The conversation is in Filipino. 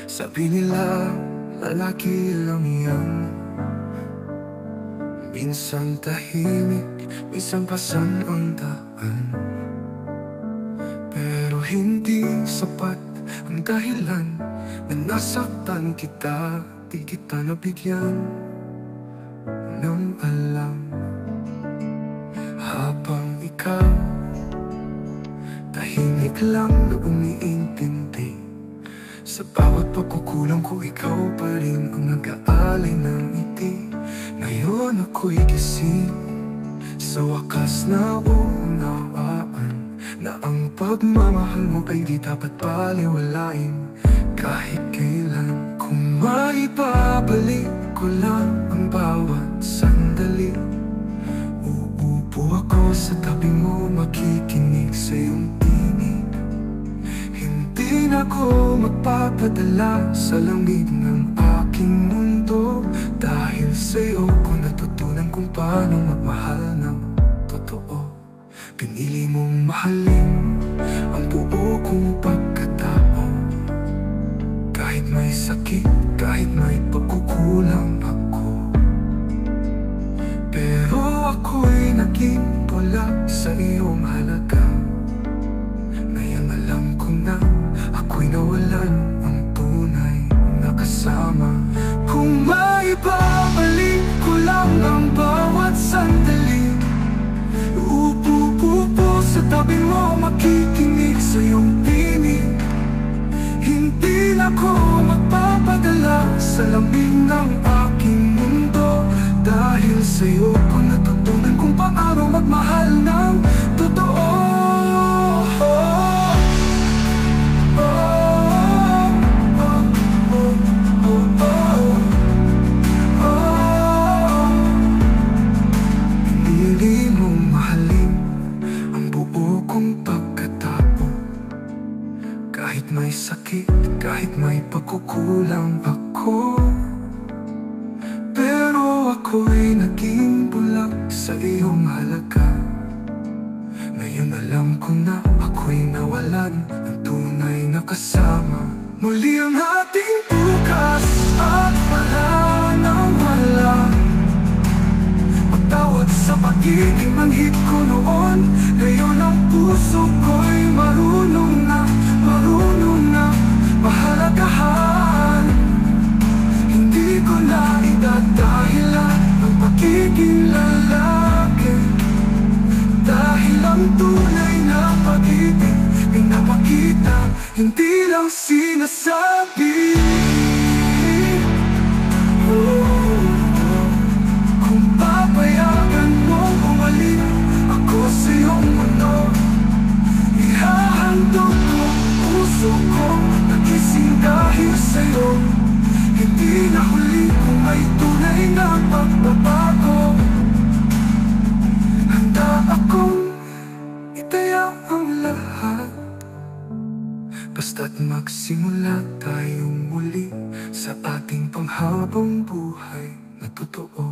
Sabi nila, lalaki lang yan. Minsan tahimik, minsan pasan ang daan. Pero hindi sapat ang dahilan na nasaktan kita, di kita nabigyan ng alam. Habang ikaw tahimik lang na umiintindi, sa bawat pagkukulang ko ikaw pa rin ang nag-aalay ng ngiti. Ngayon ako'y gising, sa wakas na unawaan na ang pagmamahal mo ay di dapat baliwalain kahit kailan. Kung maibabalik ko lang ang bawat sandali, uupo ako sa tabi mo, makikinig sa iyong tinig. Hindi na ako magpapadala sa lamig ng aking mundo, dahil sa'yo ko natutunan kung paano magmahal ng totoo. Pinili mong mahalin ang buo kong pagkatao, kahit may sakit, kahit may pagkukulang ako. Pero ako'y naging bulag sa iyong halaga. Ngayon alam ko na ako'y nawalan ang tunay na kasama. Kung maibabalik ko lang ang bawat sandali, uupo sa tabi mo, makikinig sa iyong tinig. Hindi na ako magpapadala sa lamig ng aking mundo, dahil sa'yo ko natutunan kung paano magmahal ng totoo. Pinili mong mahalin ang buo kong pagkatao, kahit may sakit, kahit may pagkukulang ako. Pero ako'y naging bulag sa iyong halaga. Ngayon alam ko na ako'y nawalan ng tunay na kasama. Muli ang ating bukas at wala nang wala. Magtawad sa pagiging manhid ko noon, ngayon ang puso ko'y marunong na mahalagahan. Hindi ko na idadahilan ang pagiging lalaki, dahil ang tunay na pag-ibig pinapakita, hindi lang sinasabi. Kung papayagan mong umalis ako sa iyong mundo, ihahandog ko puso ko, nagising dahil sa'yo. Hindi na huli kung may tunay na pagbabago. Handa akong itaya ang lahat, basta't magsimula tayong muli sa ating panghabang buhay na totoo.